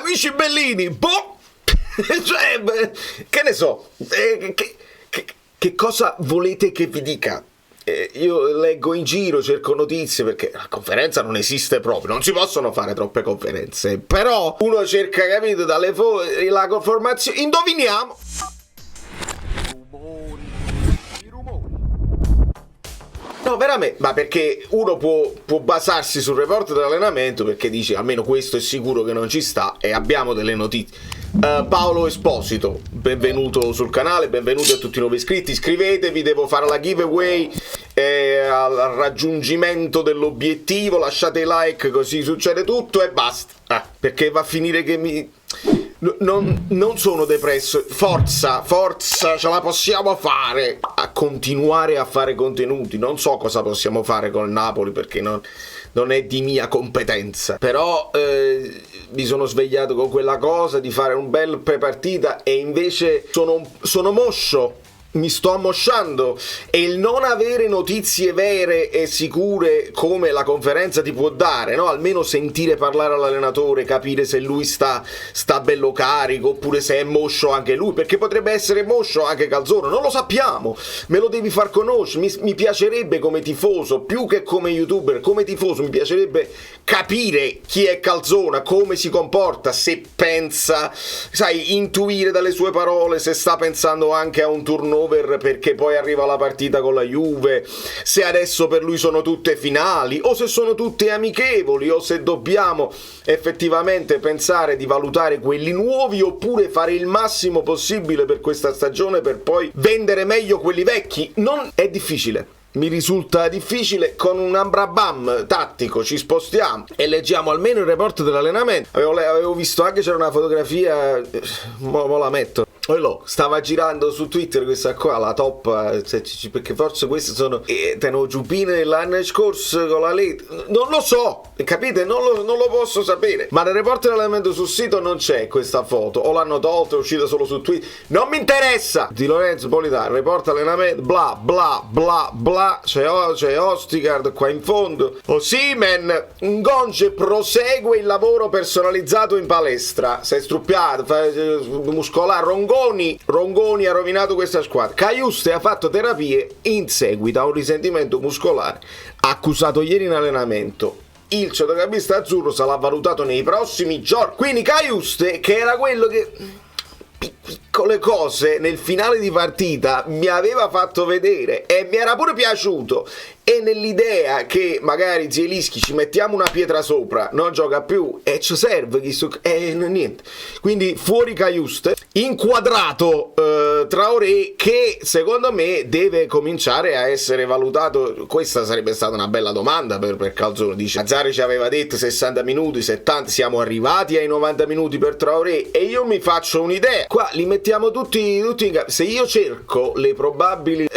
amici bellini, boh, cioè, che ne so, che cosa volete che vi dica? Io leggo in giro, cerco notizie, perché la conferenza non esiste proprio, non si possono fare troppe conferenze, però uno cerca, capito, dalle la conformazione, indoviniamo. No, veramente, ma perché uno può basarsi sul report dell'allenamento, perché dice almeno questo è sicuro che non ci sta, e abbiamo delle notizie. Paolo Esposito, benvenuto sul canale, benvenuti a tutti i nuovi iscritti, iscrivetevi, devo fare la giveaway al raggiungimento dell'obiettivo, lasciate i like così succede tutto e basta, perché va a finire che non sono depresso, forza, ce la possiamo fare a continuare a fare contenuti. Non so cosa possiamo fare con il Napoli perché non è di mia competenza, però mi sono svegliato con quella cosa di fare un bel pre-partita e invece sono moscio. Mi sto ammosciando, e il non avere notizie vere e sicure come la conferenza ti può dare, no? Almeno sentire parlare all'allenatore, capire se lui sta bello carico oppure se è moscio anche lui, perché potrebbe essere moscio anche Calzona, non lo sappiamo, me lo devi far conoscere. Mi piacerebbe come tifoso, più che come youtuber, come tifoso mi piacerebbe capire chi è Calzona, come si comporta, se pensa, sai, intuire dalle sue parole se sta pensando anche a un turnover perché poi arriva la partita con la Juve, se adesso per lui sono tutte finali o se sono tutte amichevoli, o se dobbiamo effettivamente pensare di valutare quelli nuovi oppure fare il massimo possibile per questa stagione per poi vendere meglio quelli vecchi. Non è difficile. Mi risulta difficile. Con un ambrabam tattico ci spostiamo e leggiamo almeno il report dell'allenamento. Avevo visto anche, c'era una fotografia, mo la metto. Stava girando su Twitter questa qua, la top, perché forse queste sono teno giubbine dell'anno scorso con la lente, non lo so, capite? Non lo posso sapere, ma nel report dell'allenamento sul sito non c'è questa foto, o l'hanno tolta, è uscita solo su Twitter, non mi interessa. Di Lorenzo Politano, report allenamento, bla bla bla bla, c'è Ostigard qua in fondo. Osimhen, Ngonge prosegue il lavoro personalizzato in palestra, si è struppiato, muscolare. Rongoni ha rovinato questa squadra. Cajuste ha fatto terapie in seguito a un risentimento muscolare accusato ieri in allenamento. Il centrocampista azzurro sarà valutato nei prossimi giorni. Quindi Cajuste, che era quello che piccole cose nel finale di partita mi aveva fatto vedere e mi era pure piaciuto, e nell'idea che magari Zielinski ci mettiamo una pietra sopra, non gioca più e ci serve niente. Quindi fuori Cajuste, inquadrato Traoré, che secondo me deve cominciare a essere valutato. Questa sarebbe stata una bella domanda per Calzona. Dice Mazzarri ci aveva detto 60 minuti, 70, siamo arrivati ai 90 minuti per Traoré e io mi faccio un'idea. Qua li mettiamo tutti in se io cerco le probabili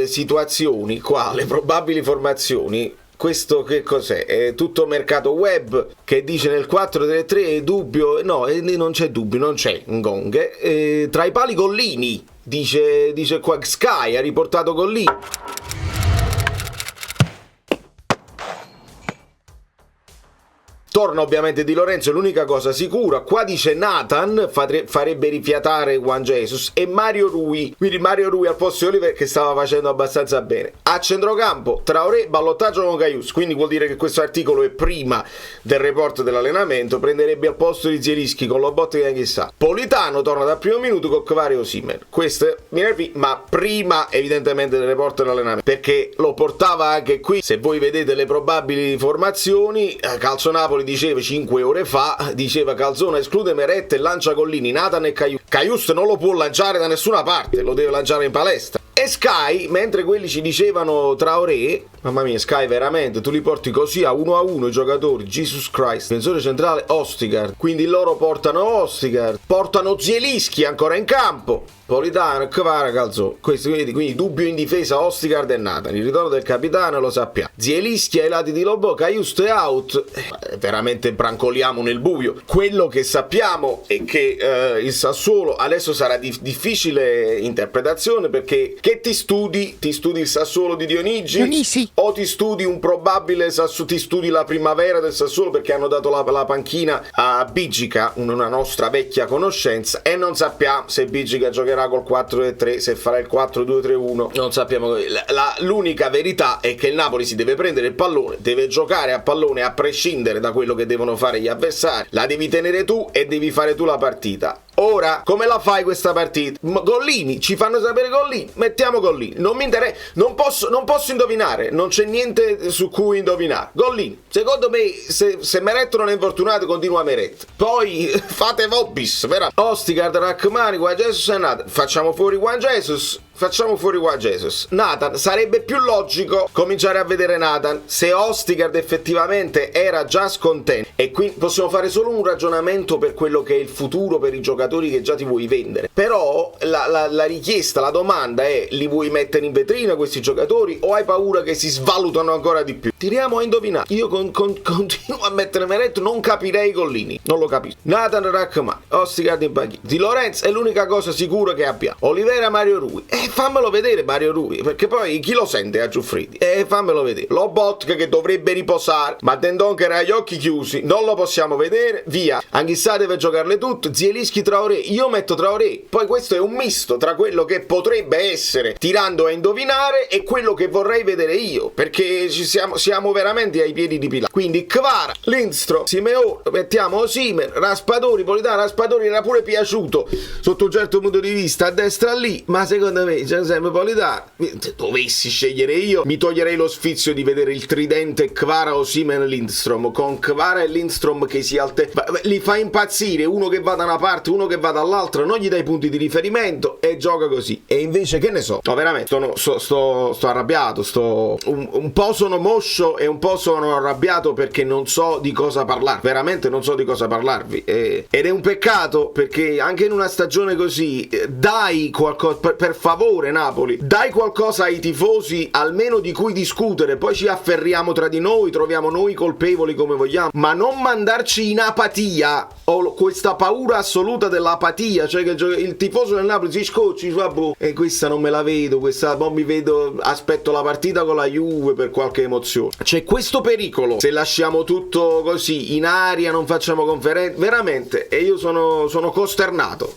situazioni qua, le probabili formazioni. Questo che cos'è? È tutto mercato web che dice nel 4-3-3 è dubbio, no, non c'è dubbio, non c'è Ngonghe, tra i pali Gollini, dice qua Sky, ha riportato Gollini. Torna ovviamente Di Lorenzo, è l'unica cosa sicura. Qua dice Nathan farebbe rifiatare Juan Jesus e Mario Rui. Quindi Mario Rui al posto di Oliver, che stava facendo abbastanza bene. A centrocampo Traoré, ballottaggio con Caius. Quindi vuol dire che questo articolo è prima del report dell'allenamento. Prenderebbe al posto di Zielinski con Lobotka che chissà. Politano torna dal primo minuto con Kvara e Osimhen. Questo è venerdì, ma prima evidentemente del report dell'allenamento, perché lo portava anche qui. Se voi vedete le probabili formazioni, Calcio Napoli diceva 5 ore fa, diceva Calzona esclude Meret e lancia Gollini, Nathan e Cajuste non lo può lanciare da nessuna parte, lo deve lanciare in palestra. E Sky, mentre quelli ci dicevano Traoré, mamma mia Sky veramente, tu li porti così a uno i giocatori, Jesus Christ. Difensore centrale Ostigard, quindi loro portano Ostigard, portano Zielinski ancora in campo. Politano, Kvara, calzò. Questo quindi dubbio in difesa Ostigard e Nathan. Il ritorno del capitano lo sappiamo. Zielinski ai lati di Lobotka, Justo è out. Veramente brancoliamo nel buio. Quello che sappiamo è che il Sassuolo adesso sarà di difficile interpretazione, perché che ti studi il Sassuolo di Dionigi o ti studi un probabile ti studi la primavera del Sassuolo, perché hanno dato la panchina a Bigica, una nostra vecchia conoscenza, e non sappiamo se Bigica giocherà col 4-3, se farà il 4-2-3-1, non sappiamo. L'unica verità è che il Napoli si deve prendere il pallone, deve giocare a pallone a prescindere da quello che devono fare gli avversari, la devi tenere tu e devi fare tu la partita. Ora, come la fai questa partita? Gollini, ci fanno sapere Gollini, mettiamo Gollini. Non mi interessa, non posso indovinare, non c'è niente su cui indovinare. Gollini, secondo me, se Meret non è infortunato, continua Meret. Poi fate Vobis, vero? Ostigard, Rachmani, Juan Jesus e Nathan. Facciamo fuori Juan Jesus. Nathan, sarebbe più logico cominciare a vedere Nathan se Ostigard effettivamente era già scontento, e quindi possiamo fare solo un ragionamento per quello che è il futuro, per i giocatori che già ti vuoi vendere. Però la richiesta, la domanda è: li vuoi mettere in vetrina questi giocatori o hai paura che si svalutano ancora di più? Tiriamo a indovinare. Io continuo a mettere Meret, non capirei Gollini, non lo capisco. Nathan, Rachmani, Ostigard in panchina. Di Lorenz è l'unica cosa sicura che abbiamo. Olivera, Mario Rui. Fammelo vedere Mario Rui, perché poi chi lo sente a Giuffridi? Fammelo vedere. Lobotka che dovrebbe riposare, ma Dendoncker ha gli occhi chiusi, non lo possiamo vedere, via. Anghissà deve giocarle tutte. Zielinski, Traoré, io metto Traoré. Poi questo è un misto tra quello che potrebbe essere, tirando a indovinare, e quello che vorrei vedere io, perché siamo veramente ai piedi di Pilato. Quindi Kvara, Lindstrom, Simeone, mettiamo Osimhen, Raspadori. Politano, Raspadori era pure piaciuto sotto un certo punto di vista a destra lì, ma secondo me c'è sempre Politano. Se dovessi scegliere io, mi toglierei lo sfizio di vedere il tridente Kvara, Osimhen, Lindstrom, con Kvara e Lindstrom che si li fa impazzire, uno che va da una parte, uno che va dall'altra, non gli dai punti di riferimento e gioca così. E invece, che ne so, no, veramente sto arrabbiato, un po' sono moscio e un po' sono arrabbiato, perché non so di cosa parlare, veramente non so di cosa parlarvi, ed è un peccato, perché anche in una stagione così dai qualcosa, per favore Napoli, dai qualcosa ai tifosi almeno di cui discutere, poi ci afferriamo tra di noi, troviamo noi colpevoli come vogliamo, ma non mandarci in apatia, o questa paura assoluta dell'apatia, cioè che il tifoso del Napoli si scocci, vabbè, e questa non me la vedo, questa poi mi vedo, aspetto la partita con la Juve per qualche emozione. C'è questo pericolo se lasciamo tutto così in aria, non facciamo conferenze, veramente, e io sono costernato,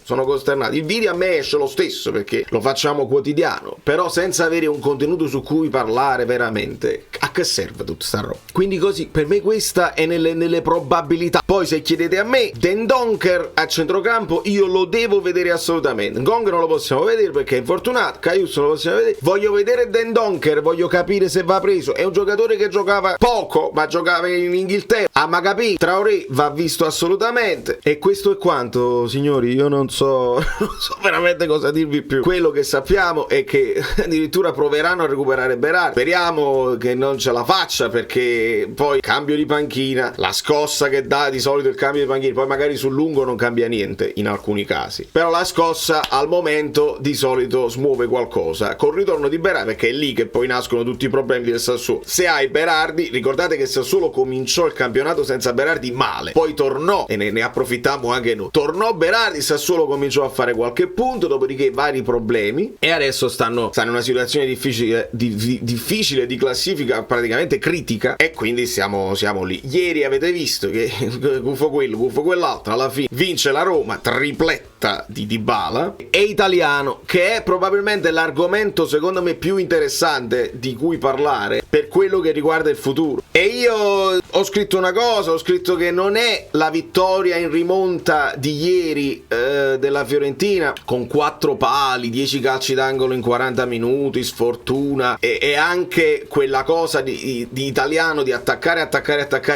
il video a me esce lo stesso perché lo facciamo quotidiano, però senza avere un contenuto su cui parlare veramente, a che serve tutta sta roba? Quindi così, per me questa è nelle probabilità. Poi se chiedete a me, Dendoncker a centrocampo io lo devo vedere assolutamente. Gong non lo possiamo vedere perché è infortunato, Caius non lo possiamo vedere, voglio vedere Dendoncker, voglio capire se va preso, è un giocatore che giocava poco ma giocava in Inghilterra, ma capì, Traoré va visto assolutamente, e questo è quanto, signori. Io non so veramente cosa dirvi più. Quello che sappiamo è che addirittura proveranno a recuperare Berardi, speriamo che non ce la faccia, perché poi cambio di panchina, la scossa che dà di solito il cambio di panchina, poi magari sul lungo non cambia niente in alcuni casi, però la scossa al momento di solito smuove qualcosa col ritorno di Berardi, perché è lì che poi nascono tutti i problemi del Sassuolo. Se hai Berardi, ricordate che il Sassuolo cominciò il campionato senza Berardi male, poi tornò e ne approfittammo anche noi, tornò Berardi, il Sassuolo cominciò a fare qualche punto, dopodiché vari problemi, e adesso stanno in una situazione difficile di classifica praticamente critica, e quindi siamo lì. Ieri avete visto che gufo quello, gufo quell'altro, alla fine vince la Roma, tripletta di Dybala, è italiano, che è probabilmente l'argomento secondo me più interessante di cui parlare per quello che riguarda il futuro. E io ho scritto una cosa, ho scritto che non è la vittoria in rimonta di ieri della Fiorentina con 4 pali, 10 calci d'angolo in 40 minuti, sfortuna, e anche quella cosa di italiano di attaccare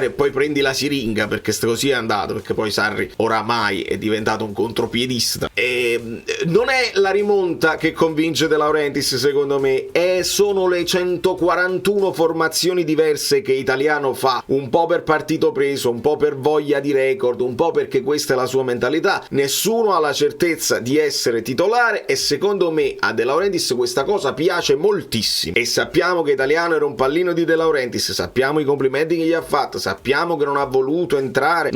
e poi prendi la siringa, perché così è andato, perché poi Sarri oramai è diventato un contropiedista vista. E non è la rimonta che convince De Laurentiis, secondo me, sono le 141 formazioni diverse che Italiano fa, un po' per partito preso, un po' per voglia di record, un po' perché questa è la sua mentalità. Nessuno ha la certezza di essere titolare e secondo me a De Laurentiis questa cosa piace moltissimo, e sappiamo che Italiano era un pallino di De Laurentiis, sappiamo i complimenti che gli ha fatto, sappiamo che non è voluto entrare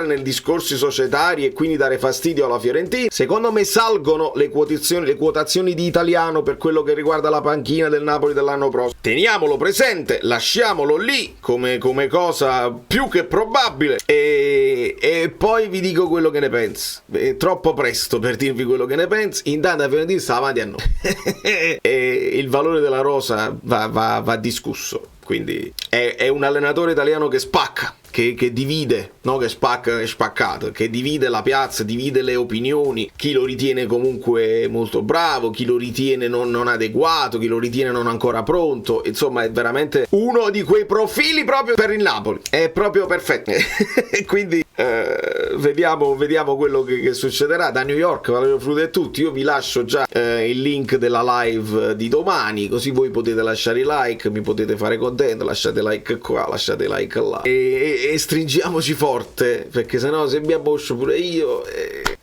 nei discorsi societari e quindi dare fastidio alla Fiorentina. Secondo me salgono le quotazioni di Italiano per quello che riguarda la panchina del Napoli dell'anno prossimo. Teniamolo presente, lasciamolo lì come cosa più che probabile e poi vi dico quello che ne penso. È troppo presto per dirvi quello che ne penso. Intanto la Fiorentina sta avanti a noi e il valore della rosa va discusso. Quindi è un allenatore italiano che spacca, che divide, no? Che spacca, è spaccato, che divide la piazza, divide le opinioni, chi lo ritiene comunque molto bravo, chi lo ritiene non adeguato, chi lo ritiene non ancora pronto. Insomma, è veramente uno di quei profili proprio per il Napoli, è proprio perfetto. Quindi vediamo quello che succederà. Da New York, Valerio Frude e tutti, io vi lascio già il link della live di domani, così voi potete lasciare i like, mi potete fare contento, lasciate like qua, lasciate like là e stringiamoci forte, perché sennò se mi abboscio pure io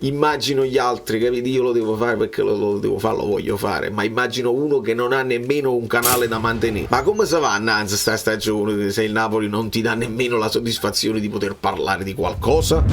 immagino gli altri, capite? Io lo devo fare perché lo devo fare, lo voglio fare, ma immagino uno che non ha nemmeno un canale da mantenere. Ma come si va innanzi sta stagione se il Napoli non ti dà nemmeno la soddisfazione di poter parlare di qualcosa?